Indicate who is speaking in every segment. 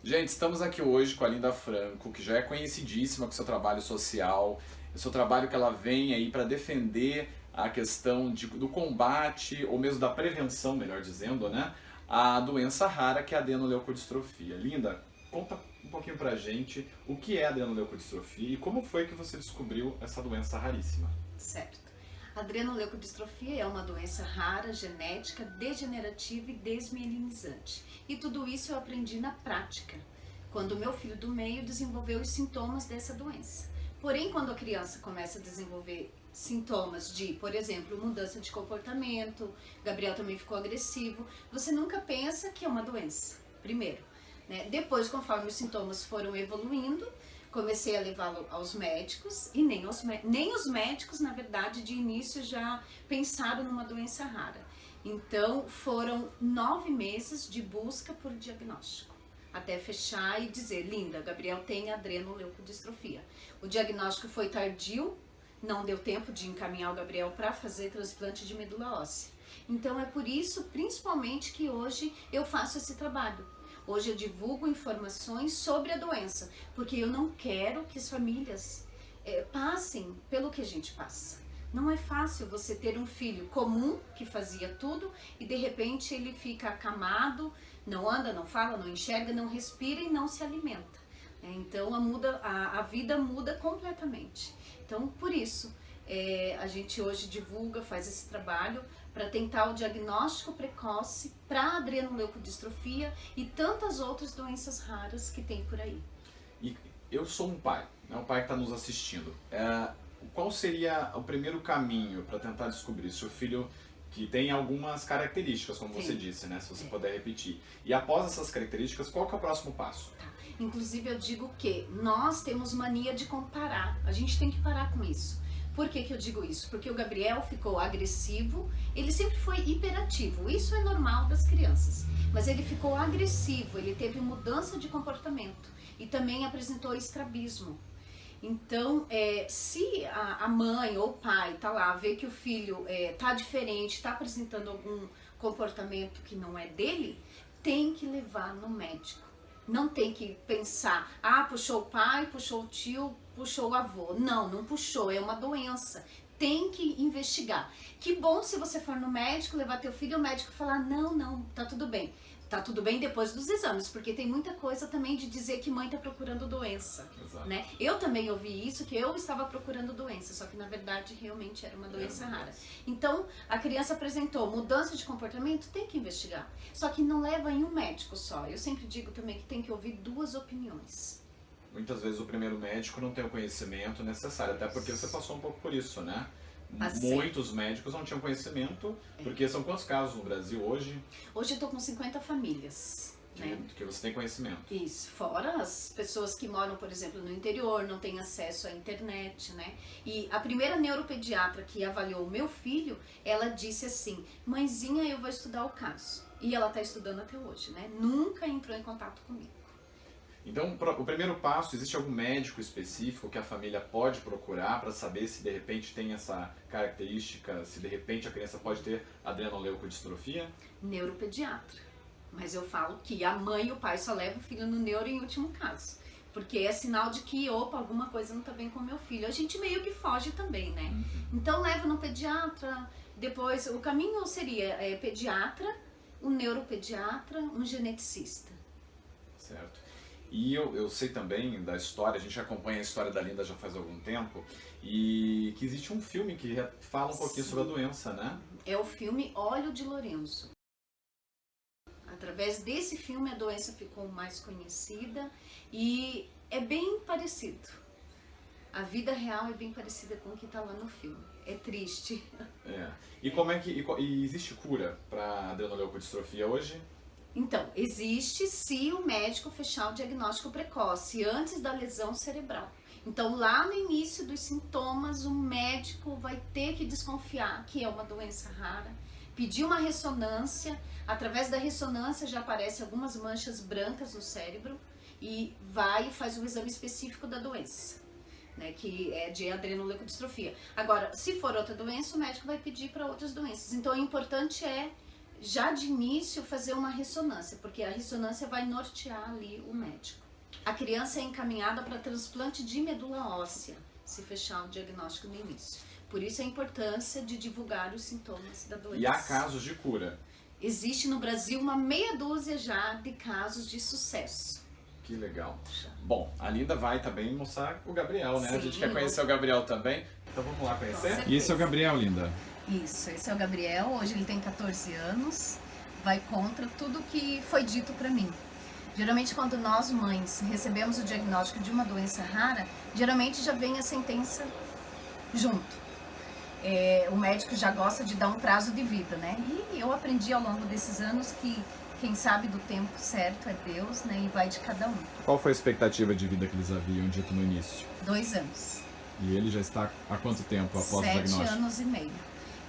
Speaker 1: Gente, estamos aqui hoje com a Linda Franco, que já é conhecidíssima com seu trabalho social, o seu trabalho que ela vem aí para defender a questão do combate, ou mesmo da prevenção, melhor dizendo, né, à doença rara que é a adenoleucodistrofia. Linda, conta um pouquinho pra gente o que é a adenoleucodistrofia e como foi que você descobriu essa doença raríssima.
Speaker 2: Certo. Adrenoleucodistrofia é uma doença rara, genética, degenerativa e desmielinizante. E tudo isso eu aprendi na prática, quando o meu filho do meio desenvolveu os sintomas dessa doença. Porém, quando a criança começa a desenvolver sintomas de, por exemplo, mudança de comportamento, Gabriel também ficou agressivo, você nunca pensa que é uma doença, primeiro. Né? Depois, conforme os sintomas foram evoluindo, comecei a levá-lo aos médicos e nem os médicos, na verdade, de início já pensaram numa doença rara. Então foram 9 meses de busca por diagnóstico, até fechar e dizer, Linda, Gabriel tem adrenoleucodistrofia. O diagnóstico foi tardio, não deu tempo de encaminhar o Gabriel para fazer transplante de medula óssea. Então é por isso, principalmente, que hoje eu faço esse trabalho. Hoje eu divulgo informações sobre a doença, porque eu não quero que as famílias passem pelo que a gente passa. Não é fácil você ter um filho comum que fazia tudo e de repente ele fica acamado, não anda, não fala, não enxerga, não respira e não se alimenta. Então a vida muda completamente. Então por isso a gente hoje divulga, faz esse trabalho para tentar o diagnóstico precoce para adrenoleucodistrofia e tantas outras doenças raras que tem por aí.
Speaker 1: E eu sou um pai, né, um pai que está nos assistindo. Qual seria o primeiro caminho para tentar descobrir se o filho que tem algumas características, como você disse, né? Se você puder repetir. E após essas características, qual que é o próximo passo?
Speaker 2: Tá. Inclusive eu digo que nós temos mania de comparar. A gente tem que parar com isso. Por que que eu digo isso? Porque o Gabriel ficou agressivo, ele sempre foi hiperativo, isso é normal das crianças, mas ele ficou agressivo, ele teve mudança de comportamento e também apresentou estrabismo. Então, se a mãe ou o pai tá lá, vê que o filho tá diferente, tá apresentando algum comportamento que não é dele, tem que levar no médico. Não tem que pensar, puxou o pai, puxou o tio, puxou o avô. Não, não puxou, é uma doença. Tem que investigar. Que bom se você for no médico, levar teu filho e o médico falar, não, tá tudo bem. Tá tudo bem depois dos exames, porque tem muita coisa também de dizer que mãe tá procurando doença.
Speaker 1: Exato.
Speaker 2: Né? Eu também ouvi isso, que eu estava procurando doença, só que na verdade realmente era uma doença rara. Então, a criança apresentou mudança de comportamento, tem que investigar. Só que não leva em um médico só. Eu sempre digo também que tem que ouvir 2 opiniões.
Speaker 1: Muitas vezes o primeiro médico não tem o conhecimento necessário, até porque você passou um pouco por isso, né?
Speaker 2: Assim.
Speaker 1: Muitos médicos não tinham conhecimento, porque são quantos casos no Brasil hoje?
Speaker 2: Hoje eu tô com 50 famílias. Né?
Speaker 1: Que você tem conhecimento.
Speaker 2: Isso, fora as pessoas que moram, por exemplo, no interior, não têm acesso à internet, né? E a primeira neuropediatra que avaliou o meu filho, ela disse assim, mãezinha, eu vou estudar o caso. E ela tá estudando até hoje, né? Nunca entrou em contato comigo.
Speaker 1: Então, o primeiro passo, existe algum médico específico que a família pode procurar para saber se de repente tem essa característica, se de repente a criança pode ter adrenoleucodistrofia?
Speaker 2: Neuropediatra. Mas eu falo que a mãe e o pai só levam o filho no neuro em último caso. Porque é sinal de que, alguma coisa não tá bem com o meu filho. A gente meio que foge também, né? Então leva no pediatra, depois o caminho seria pediatra, um neuropediatra, um geneticista.
Speaker 1: Certo. E eu sei também da história, a gente acompanha a história da Linda já faz algum tempo, e que existe um filme que fala um pouquinho sobre a doença, né?
Speaker 2: É o filme Óleo de Lorenzo. Através desse filme a doença ficou mais conhecida e é bem parecido. A vida real é bem parecida com o que está lá no filme. É triste.
Speaker 1: E como é que e existe cura para adrenoleucodistrofia hoje?
Speaker 2: Então, existe se o médico fechar o diagnóstico precoce, antes da lesão cerebral. Então, lá no início dos sintomas, o médico vai ter que desconfiar que é uma doença rara, pedir uma ressonância, através da ressonância já aparecem algumas manchas brancas no cérebro e vai e faz um exame específico da doença, né, que é de adrenoleucodistrofia. Agora, se for outra doença, o médico vai pedir para outras doenças. Então, o importante é já de início fazer uma ressonância, porque a ressonância vai nortear ali o médico. A criança é encaminhada para transplante de medula óssea, se fechar o diagnóstico no início. Por isso a importância de divulgar os sintomas da doença.
Speaker 1: E há casos de cura?
Speaker 2: Existe no Brasil uma meia dúzia já de casos de sucesso.
Speaker 1: Que legal. Bom, a Linda vai também mostrar o Gabriel, né?
Speaker 2: Sim.
Speaker 1: A gente quer conhecer o Gabriel também. Então vamos lá conhecer?
Speaker 3: E esse é o Gabriel, Linda.
Speaker 2: Isso, esse é o Gabriel. Hoje ele tem 14 anos. Vai contra tudo que foi dito pra mim. Geralmente quando nós mães recebemos o diagnóstico de uma doença rara, geralmente já vem a sentença junto. O médico já gosta de dar um prazo de vida, né? E eu aprendi ao longo desses anos que quem sabe do tempo certo é Deus, né? E vai de cada um.
Speaker 3: Qual foi a expectativa de vida que eles haviam dito no início?
Speaker 2: 2 anos.
Speaker 3: E ele já está há quanto tempo após o diagnóstico?
Speaker 2: 7 anos e meio.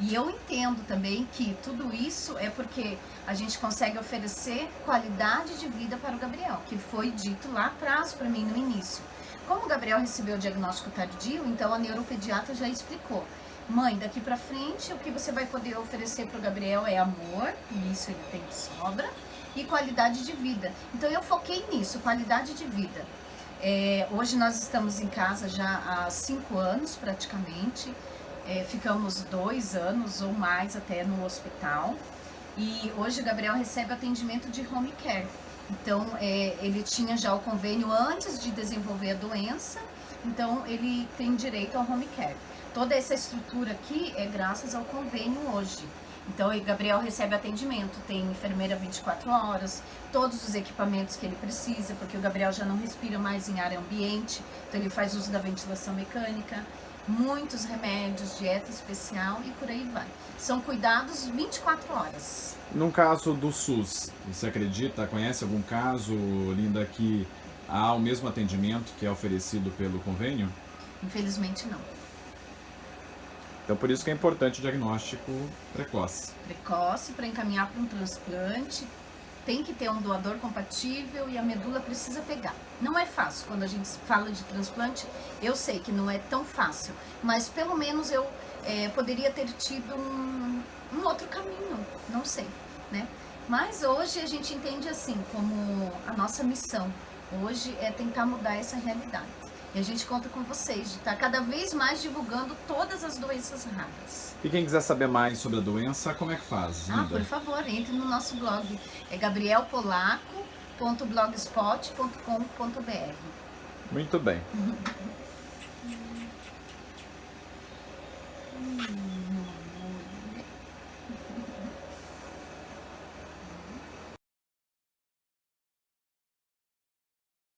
Speaker 2: E eu entendo também que tudo isso é porque a gente consegue oferecer qualidade de vida para o Gabriel, que foi dito lá atrás para mim no início. Como o Gabriel recebeu o diagnóstico tardio, então a neuropediatra já explicou. Mãe, daqui pra frente o que você vai poder oferecer pro Gabriel é amor, e isso ele tem de sobra, e qualidade de vida. Então eu foquei nisso, qualidade de vida. Hoje nós estamos em casa já há 5 anos praticamente, ficamos 2 anos ou mais até no hospital, e hoje o Gabriel recebe atendimento de home care. Então ele tinha já o convênio antes de desenvolver a doença, então ele tem direito ao home care. Toda essa estrutura aqui é graças ao convênio hoje. Então, o Gabriel recebe atendimento, tem enfermeira 24 horas, todos os equipamentos que ele precisa, porque o Gabriel já não respira mais em ar ambiente, então ele faz uso da ventilação mecânica, muitos remédios, dieta especial e por aí vai. São cuidados 24 horas.
Speaker 3: Num caso do SUS, você acredita, conhece algum caso, Linda, que há o mesmo atendimento que é oferecido pelo convênio?
Speaker 2: Infelizmente não.
Speaker 3: Então por isso que é importante o diagnóstico precoce.
Speaker 2: Precoce para encaminhar para um transplante, tem que ter um doador compatível e a medula precisa pegar. Não é fácil, quando a gente fala de transplante, eu sei que não é tão fácil, mas pelo menos eu poderia ter tido um outro caminho, não sei, né? Mas hoje a gente entende assim, como a nossa missão hoje é tentar mudar essa realidade. E a gente conta com vocês de estar cada vez mais divulgando todas as doenças raras.
Speaker 3: E quem quiser saber mais sobre a doença, como é que faz, Linda?
Speaker 2: Por favor, entre no nosso blog. É gabrielpolaco.blogspot.com.br.
Speaker 3: Muito bem.